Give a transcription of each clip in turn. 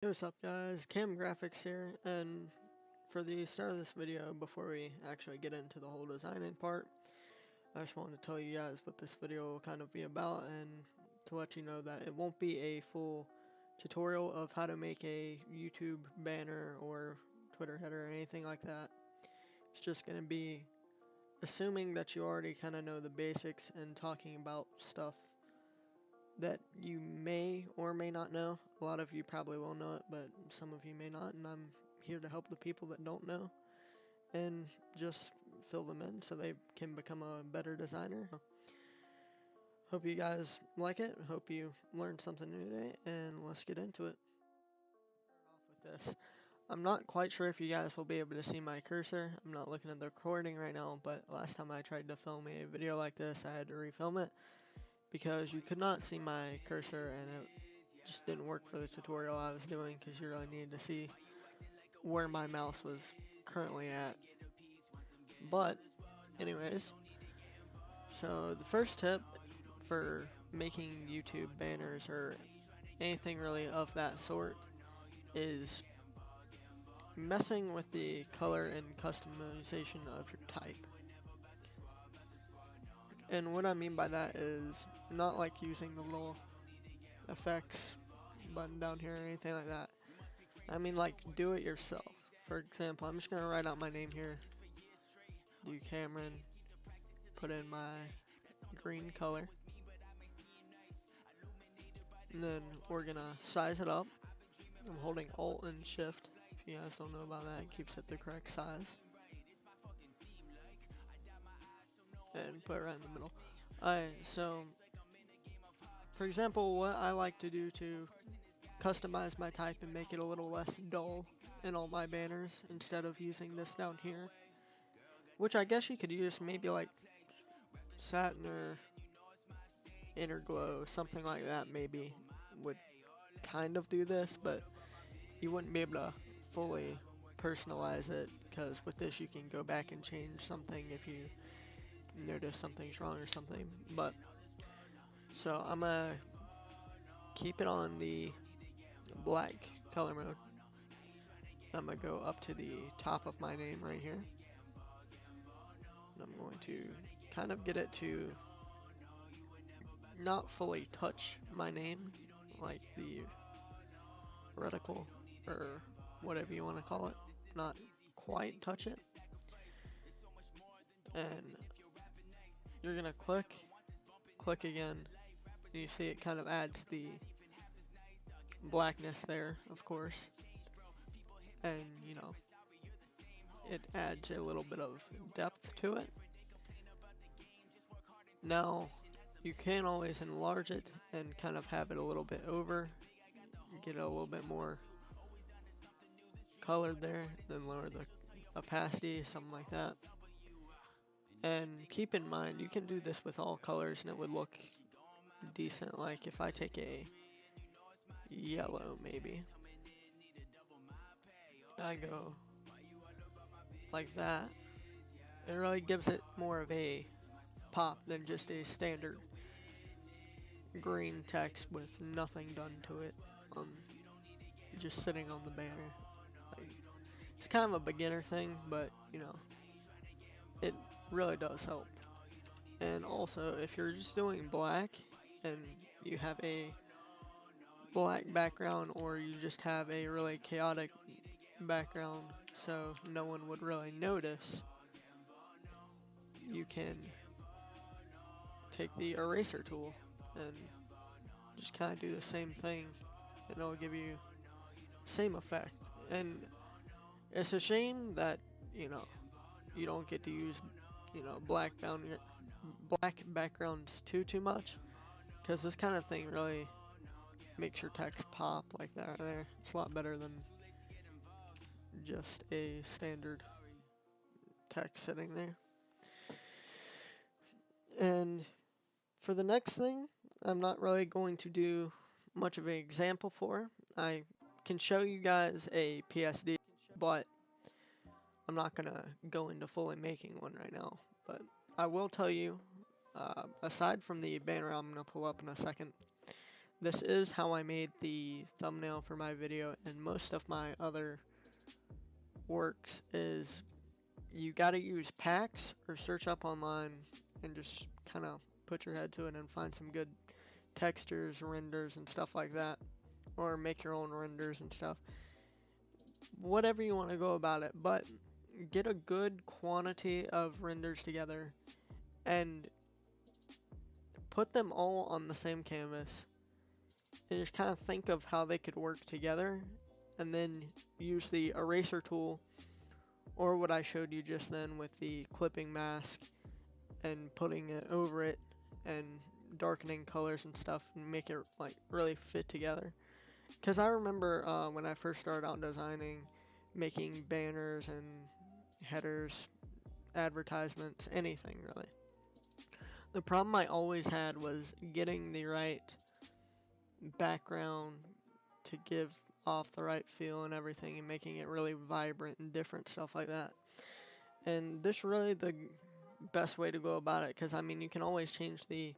Hey, what's up guys, CamronGraphics here, and for the start of this video, before we actually get into the whole designing part, I just wanted to tell you guys what this video will kind of be about, and to let you know that it won't be a full tutorial of how to make a YouTube banner or Twitter header or anything like that. It's just going to be assuming that you already kind of know the basics and talking about stuff that you may or may not know. A lot of you probably will know it, but some of you may not, and I'm here to help the people that don't know and just fill them in so they can become a better designer. Hope you guys like it. Hope you learned something new today, and let's get into it. Start off with this. I'm not quite sure if you guys will be able to see my cursor. I'm not looking at the recording right now, but last time I tried to film a video like this, I had to refilm it because you could not see my cursor, and it just didn't work for the tutorial I was doing because you really needed to see where my mouse was currently at. But anyways, so the first tip for making YouTube banners or anything really of that sort is messing with the color and customization of your type. And what I mean by that is not like using the little effects button down here or anything like that. I mean like do it yourself. For example, I'm just gonna write out my name here. Do Cameron. Put in my green color. And then we're gonna size it up. I'm holding Alt and Shift. If you guys don't know about that, it keeps it the correct size. And put it right in the middle. Alright, so for example, what I like to do to customize my type and make it a little less dull in all my banners instead of using this down here, which I guess you could use maybe like satin or inner glow, something like that maybe would kind of do this, but you wouldn't be able to fully personalize it because with this you can go back and change something if you notice something's wrong or something. But so I'm gonna keep it on the black color mode. I'm gonna go up to the top of my name right here, and I'm going to kind of get it to not fully touch my name, like the reticle or whatever you want to call it, not quite touch it. And you're gonna click again, and you see it kind of adds the blackness there, of course, and you know, it adds a little bit of depth to it. Now you can always enlarge it and kind of have it a little bit over, get it a little bit more colored there, then lower the opacity, something like that. And keep in mind, you can do this with all colors and it would look decent. Like if I take a yellow, maybe I go like that, it really gives it more of a pop than just a standard green text with nothing done to it, just sitting on the banner. Like, it's kind of a beginner thing, but you know, it really does help. And also, if you're just doing black and you have a black background, or you just have a really chaotic background so no one would really notice, you can take the eraser tool and just kind of do the same thing, and it'll give you the same effect. And it's a shame that, you know, you don't get to use, you know, black backgrounds too much, because this kind of thing really makes your text pop like that there. It's a lot better than just a standard text sitting there. And for the next thing, I'm not really going to do much of an example for. I can show you guys a PSD, but I'm not gonna go into fully making one right now. But I will tell you, aside from the banner I'm gonna pull up in a second, this is how I made the thumbnail for my video, and most of my other works is you gotta use packs or search up online and just kind of put your head to it and find some good textures, renders, and stuff like that, or make your own renders and stuff. Whatever you want to go about it, but get a good quantity of renders together and put them all on the same canvas and just kind of think of how they could work together, and then use the eraser tool or what I showed you just then with the clipping mask and putting it over it and darkening colors and stuff and make it like really fit together. Because I remember when I first started out designing, making banners and headers, advertisements, anything really. The problem I always had was getting the right background to give off the right feel and everything, and making it really vibrant and different, stuff like that. And this really the best way to go about it, because I mean you can always change the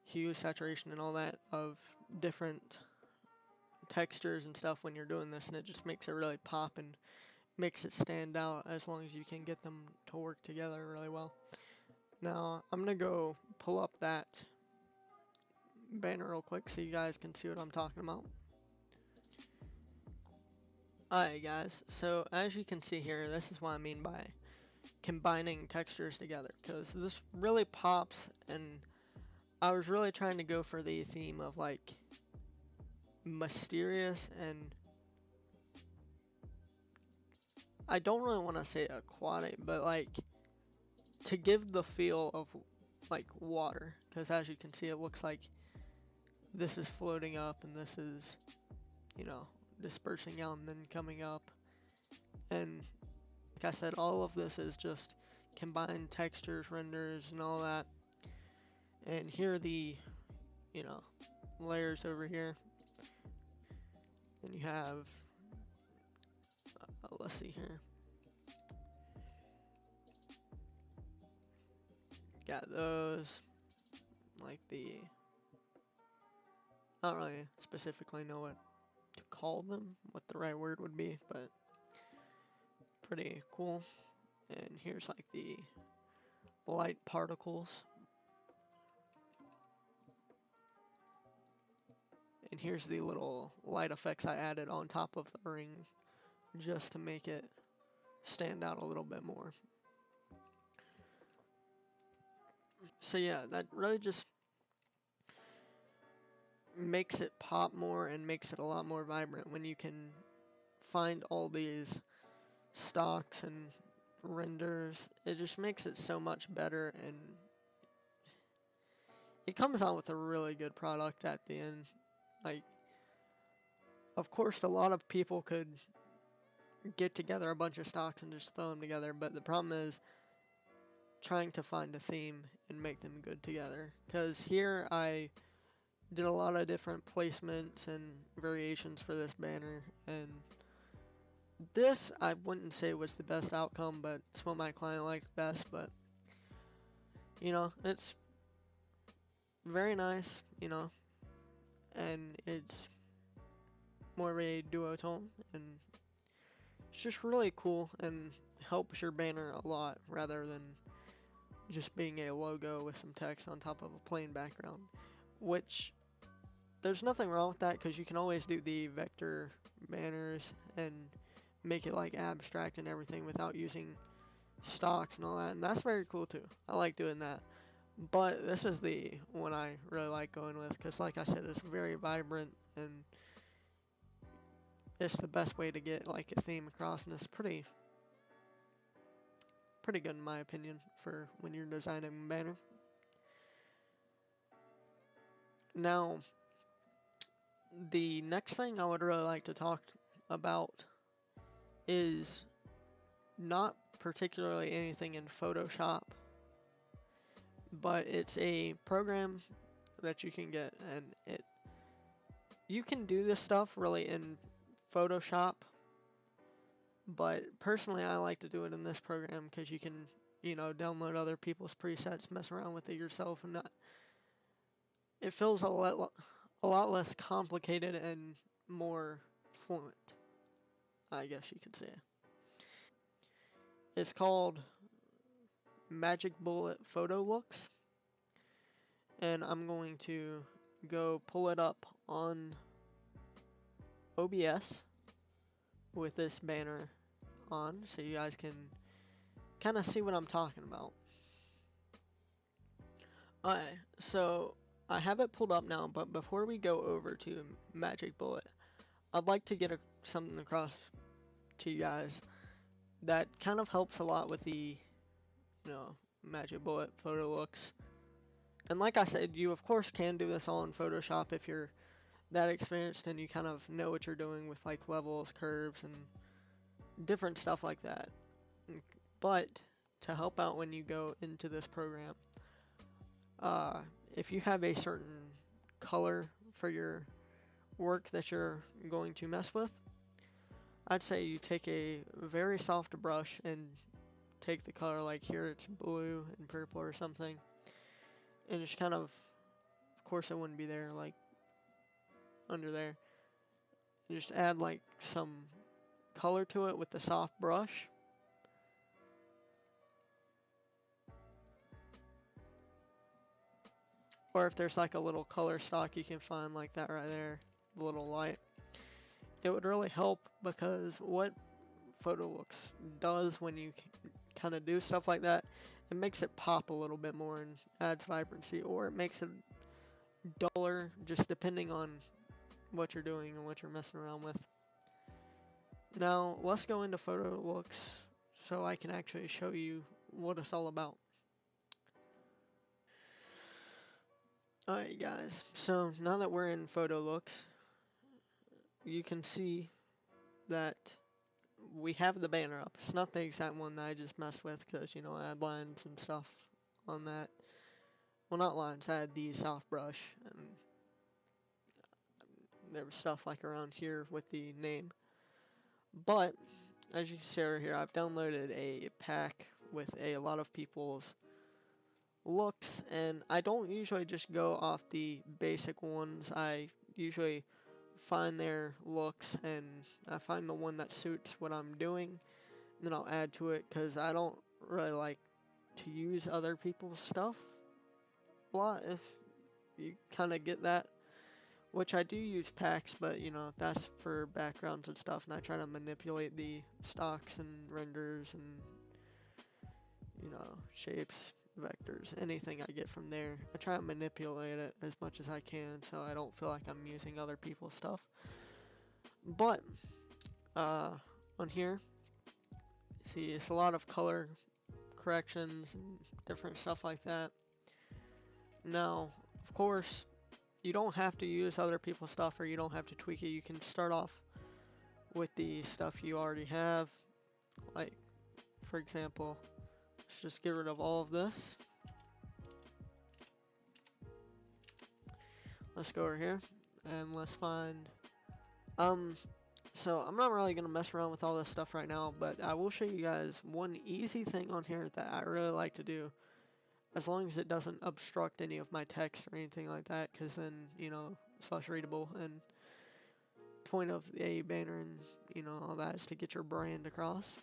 hue, saturation, and all that of different textures and stuff when you're doing this, and it just makes it really pop and makes it stand out as long as you can get them to work together really well. Now I'm gonna go pull up that banner real quick so you guys can see what I'm talking about. Alright guys, so as you can see here, this is what I mean by combining textures together, because this really pops, and I was really trying to go for the theme of like mysterious, and I don't really want to say aquatic, but like to give the feel of like water, because as you can see it looks like this is floating up and this is, you know, dispersing out and then coming up. And like I said, all of this is just combined textures, renders, and all that. And here are the, you know, layers over here. And you have, let's see here. Got those, like the, I don't really specifically know what to call them, what the right word would be, but pretty cool. And here's like the light particles. And here's the little light effects I added on top of the ring just to make it stand out a little bit more. So yeah, that really just makes it pop more and makes it a lot more vibrant when you can find all these stocks and renders. It just makes it so much better, and it comes out with a really good product at the end. Like, of course a lot of people could get together a bunch of stocks and just throw them together, but the problem is trying to find a theme and make them good together. Because here I did a lot of different placements and variations for this banner, and this I wouldn't say was the best outcome, but it's what my client liked best. But you know, it's very nice, you know, and it's more of a duotone, and it's just really cool and helps your banner a lot rather than just being a logo with some text on top of a plain background, which there's nothing wrong with that, because you can always do the vector banners and make it like abstract and everything without using stocks and all that, and that's very cool too. I like doing that. But this is the one I really like going with, because like I said, it's very vibrant and it's the best way to get like a theme across, and it's pretty good in my opinion for when you're designing a banner. Now, the next thing I would really like to talk about is not particularly anything in Photoshop, but it's a program that you can get, and you can do this stuff really in Photoshop, but personally I like to do it in this program because you can, you know, download other people's presets, mess around with it yourself, and it feels a a lot less complicated and more fluent, I guess you could say. It's called Magic Bullet Photo Looks, and I'm going to go pull it up on OBS with this banner on so you guys can kind of see what I'm talking about. Alright, so I have it pulled up now, but before we go over to Magic Bullet, I'd like to get something across to you guys that kind of helps a lot with the, Magic Bullet photo looks. And like I said, you of course can do this all in Photoshop if you're that experienced and you kind of know what you're doing with like levels, curves, and different stuff like that. But to help out when you go into this program, uh, if you have a certain color for your work that you're going to mess with, I'd say you take a very soft brush and take the color, like here it's blue and purple or something, and just kind of course it wouldn't be there like under there, and just add like some color to it with the soft brush. Or if there's like a little color stock you can find like that right there, the little light, it would really help, because what Photo Looks does when you kind of do stuff like that, it makes it pop a little bit more and adds vibrancy, or it makes it duller, just depending on what you're doing and what you're messing around with. Now let's go into Photo Looks so I can actually show you what it's all about. Alright guys, so now that we're in Photo Looks, you can see that we have the banner up. It's not the exact one that I just messed with because, I had lines and stuff on that. Well, not lines, I had the soft brush, and there was stuff like around here with the name. But, as you can see over here, I've downloaded a pack with a lot of people's looks, and I don't usually just go off the basic ones. I usually find their looks and I find the one that suits what I'm doing, and then I'll add to it, because I don't really like to use other people's stuff a lot, if you kind of get that. Which I do use packs, but that's for backgrounds and stuff, and I try to manipulate the stocks and renders and shapes, vectors, anything I get from there. I try to manipulate it as much as I can so I don't feel like I'm using other people's stuff. But on here, see, it's a lot of color corrections and different stuff like that. Now, of course, you don't have to use other people's stuff, or you don't have to tweak it. You can start off with the stuff you already have. Like, for example, let's just get rid of all of this. Let's go over here and let's find, so I'm not really going to mess around with all this stuff right now, but I will show you guys one easy thing on here that I really like to do, as long as it doesn't obstruct any of my text or anything like that, because then, it's less readable, and point of a banner and, all that is to get your brand across.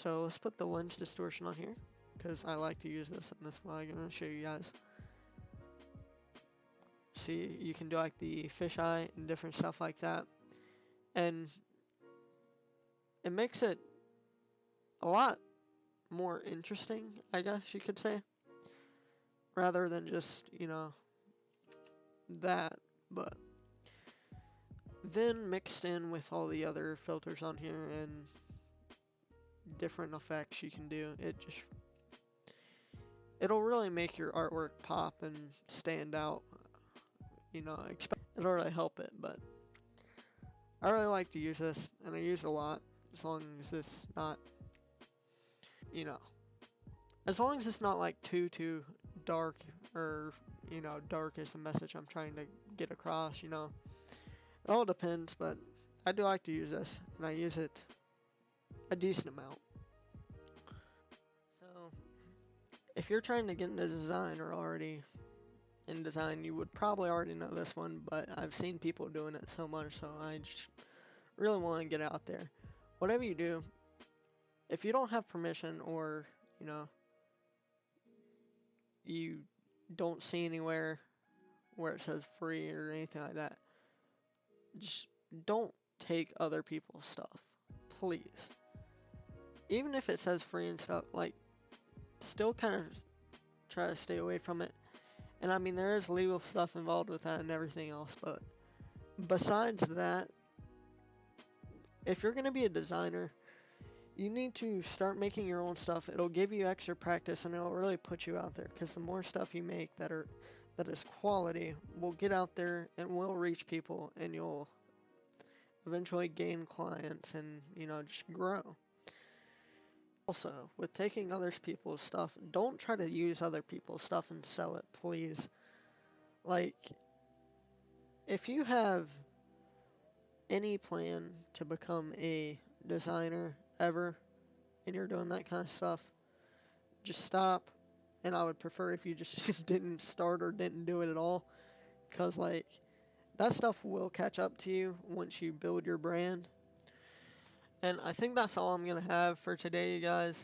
So let's put the lens distortion on here, because I like to use this, and that's why I'm going to show you guys. See, you can do like the fisheye and different stuff like that, and it makes it a lot more interesting, I guess you could say, rather than just, that. But then mixed in with all the other filters on here and different effects you can do, it'll really make your artwork pop and stand out. It'll really help it. But I really like to use this, and I use it a lot, as long as it's not, as long as it's not like too dark, or dark is the message I'm trying to get across. It all depends, but I do like to use this, and I use it a decent amount. So if you're trying to get into design or already in design, you would probably already know this one, but I've seen people doing it so much, so I just really want to get it out there. Whatever you do, if you don't have permission, or you know, you don't see anywhere where it says free or anything like that, just don't take other people's stuff, please. Even if it says free and stuff, like, still kind of try to stay away from it. And I mean, there is legal stuff involved with that and everything else, but besides that, if you're going to be a designer, you need to start making your own stuff. It'll give you extra practice, and it'll really put you out there, because the more stuff you make that is quality will get out there and will reach people, and you'll eventually gain clients and, you know, just grow. Also, with taking other people's stuff, don't try to use other people's stuff and sell it, please. Like, if you have any plan to become a designer ever, and you're doing that kind of stuff, just stop. And I would prefer if you just didn't start or didn't do it at all, because, like, that stuff will catch up to you once you build your brand. And I think that's all I'm going to have for today, you guys.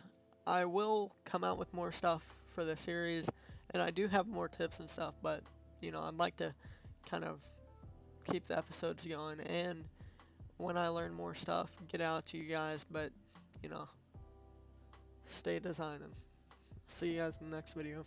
I will come out with more stuff for the series, and I do have more tips and stuff, but, you know, I'd like to kind of keep the episodes going, and when I learn more stuff, get out to you guys. But, you know, stay designing. See you guys in the next video.